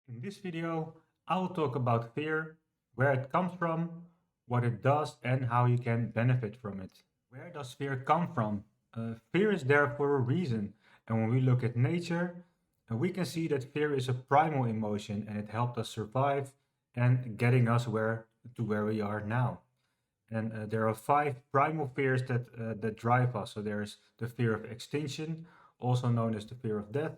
In this video, I will talk about fear, where it comes from, what it does, and how you can benefit from it. Where does fear come from? Fear is there for a reason, and when we look at nature, we can see that fear is a primal emotion and it helped us survive and getting us where we are now. And there are five primal fears that drive us. So there's the fear of extinction, also known as the fear of death,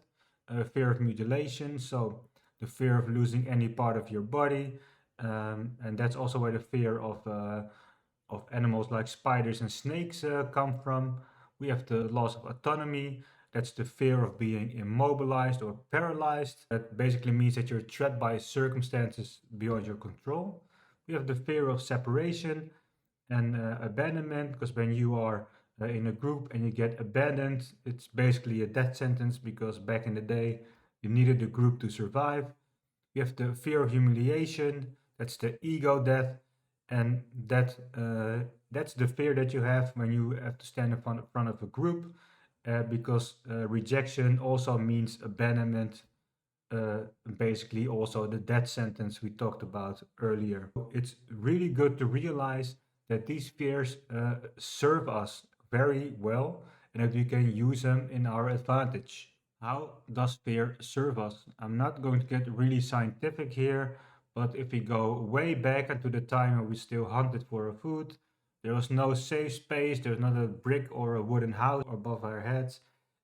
fear of mutilation, so the fear of losing any part of your body, and that's also where the fear of animals like spiders and snakes come from. We have the loss of autonomy. That's the fear of being immobilized or paralyzed. That basically means that you're trapped by circumstances beyond your control. We have the fear of separation and abandonment, because when you are in a group and you get abandoned, it's basically a death sentence because back in the day you needed the group to survive. You have the fear of humiliation, that's the ego death, and that's the fear that you have when you have to stand in front of a group, because rejection also means abandonment, uh, basically also the death sentence we talked about earlier. It's really good to realize that these fears serve us very well and that we can use them in our advantage. How does fear serve us? I'm not going to get really scientific here, but if we go way back into the time when we still hunted for our food, there was no safe space, there's not a brick or a wooden house above our heads,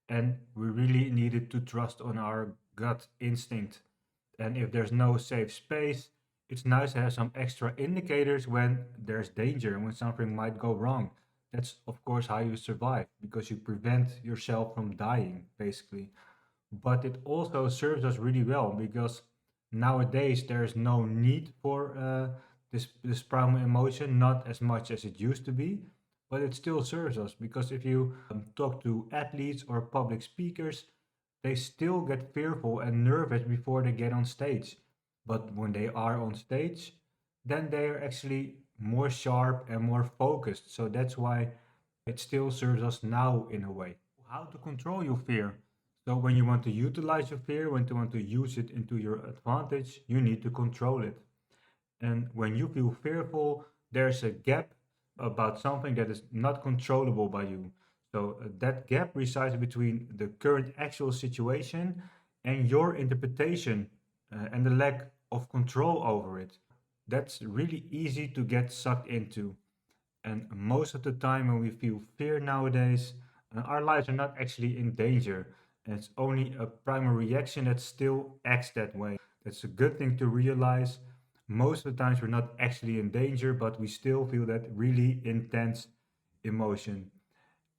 and we really needed to trust on our gut instinct. And if there's no safe space, it's nice to have some extra indicators when there's danger and when something might go wrong. That's, of course, how you survive because you prevent yourself from dying, basically. But it also serves us really well because nowadays there's no need for this primal emotion, not as much as it used to be, but it still serves us because if you talk to athletes or public speakers, they still get fearful and nervous before they get on stage. But when they are on stage, then they are actually more sharp and more focused. So that's why it still serves us now in a way. How to control your fear? So when you want to utilize your fear, when you want to use it into your advantage, you need to control it. And when you feel fearful, there's a gap about something that is not controllable by you. So that gap resides between the current actual situation and your interpretation and the lack of control over it. That's really easy to get sucked into. And most of the time, when we feel fear nowadays, our lives are not actually in danger. And it's only a primal reaction that still acts that way. That's a good thing to realize. Most of the times, we're not actually in danger, but we still feel that really intense emotion.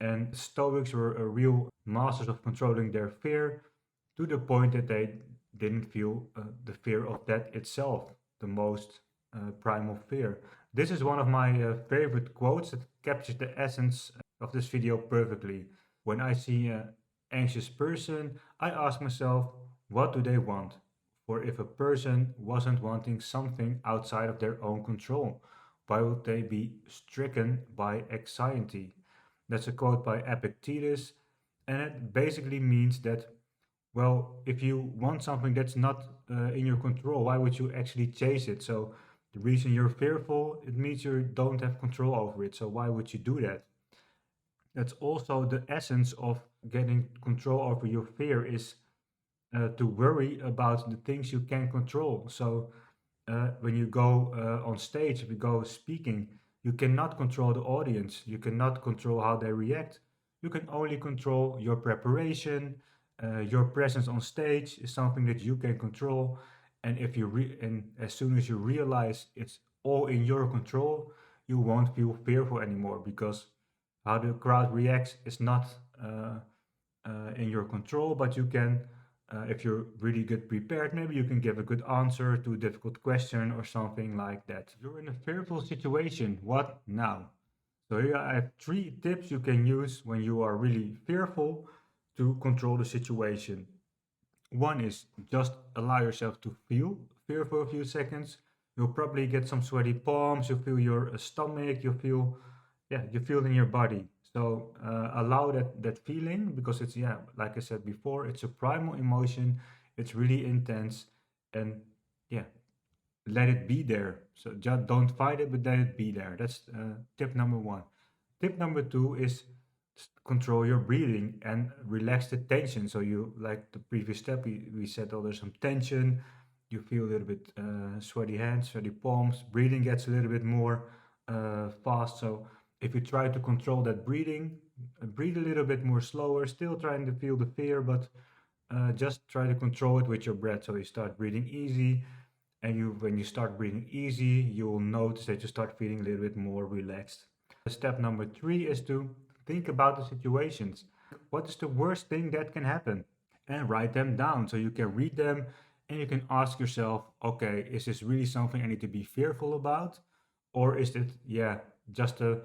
And Stoics were a real masters of controlling their fear to the point that they didn't feel the fear of death itself, the most primal fear. This is one of my favorite quotes that captures the essence of this video perfectly. When I see an anxious person, I ask myself, what do they want? For if a person wasn't wanting something outside of their own control, why would they be stricken by anxiety? That's a quote by Epictetus, and it basically means that, well, if you want something that's not in your control, why would you actually chase it? So the reason you're fearful, it means you don't have control over it. So why would you do that? That's also the essence of getting control over your fear is to worry about the things you can control. So when you go on stage, if you go speaking, you cannot control the audience. You cannot control how they react. You can only control your preparation. Your presence on stage is something that you can control. And if you and as soon as you realize it's all in your control, you won't feel fearful anymore because how the crowd reacts is not in your control, but you can, if you're really good prepared, maybe you can give a good answer to a difficult question or something like that. You're in a fearful situation. What now? So here I have three tips you can use when you are really fearful to control the situation. One is just allow yourself to feel fear for a few seconds. You'll probably get some sweaty palms. You feel your stomach. You feel, yeah, you feel in your body. So allow that feeling because it's, yeah, like I said before, it's a primal emotion. It's really intense, and yeah, let it be there. So just don't fight it, but let it be there. That's tip number one. Tip number two is control your breathing and relax the tension. So you, like the previous step, we said, oh, there's some tension. You feel a little bit sweaty hands, sweaty palms. Breathing gets a little bit more fast. So if you try to control that breathing, breathe a little bit more slower, still trying to feel the fear, but just try to control it with your breath. So you start breathing easy, and when you start breathing easy, you will notice that you start feeling a little bit more relaxed. Step number three is to think about the situations. What is the worst thing that can happen? And write them down so you can read them and you can ask yourself, okay, is this really something I need to be fearful about? Or is it, yeah, just a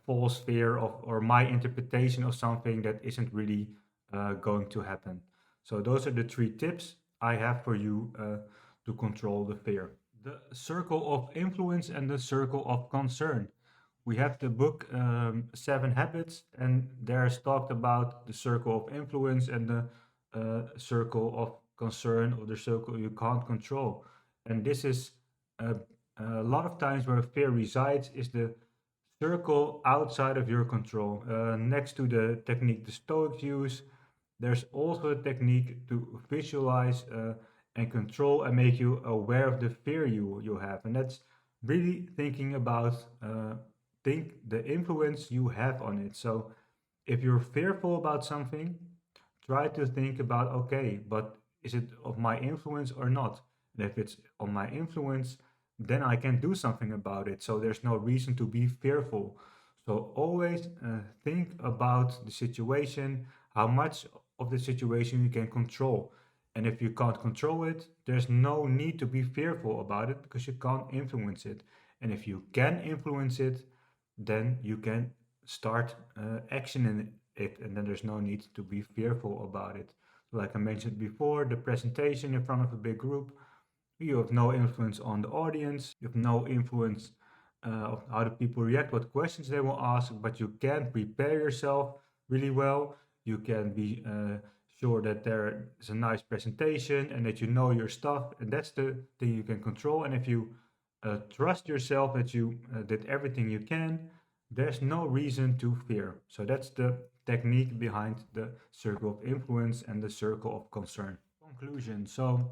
false fear of, or my interpretation of something that isn't really going to happen? So those are the three tips I have for you to control the fear. The circle of influence and the circle of concern. We have the book Seven Habits, and there's talked about the circle of influence and the circle of concern, or the circle you can't control. And this is uh, a lot of times where fear resides, is the circle outside of your control. Next to the technique the Stoics use, there's also a technique to visualize and control and make you aware of the fear you have. And that's really thinking about think the influence you have on it. So if you're fearful about something, try to think about, okay, but is it of my influence or not? And if it's on my influence, then I can do something about it. So there's no reason to be fearful. So always think about the situation, how much of the situation you can control. And if you can't control it, there's no need to be fearful about it because you can't influence it. And if you can influence it, then you can start action in it, and then there's no need to be fearful about it. Like I mentioned before, the presentation in front of a big group, you have no influence on the audience, you have no influence of how the people react, what questions they will ask, but you can prepare yourself really well. You can be sure that there is a nice presentation and that you know your stuff, and that's the thing you can control. And if you trust yourself that you did everything you can, there's no reason to fear. So that's the technique behind the circle of influence and the circle of concern. Conclusion. So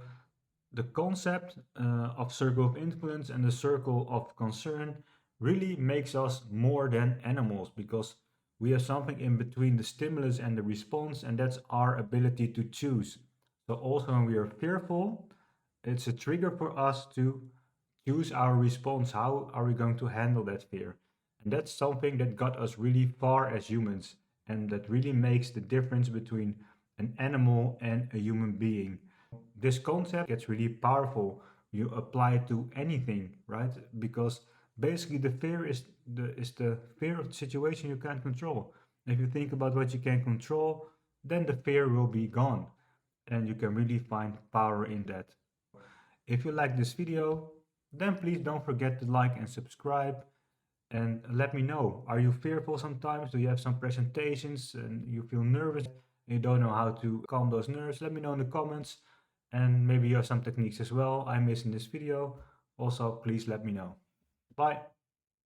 the concept of circle of influence and the circle of concern really makes us more than animals, because we have something in between the stimulus and the response, and that's our ability to choose. So also when we are fearful, it's a trigger for us to choose our response. How are we going to handle that fear? And that's something that got us really far as humans, and that really makes the difference between an animal and a human being. This concept gets really powerful. You apply it to anything, right? Because basically the fear is the fear of the situation you can't control. If you think about what you can control, then the fear will be gone, and you can really find power in that. If you like this video, then please don't forget to like and subscribe, and let me know. Are you fearful sometimes? Do you have some presentations and you feel nervous and you don't know how to calm those nerves? Let me know in the comments, and maybe you have some techniques as well I missed in this video. Also, please let me know. Bye.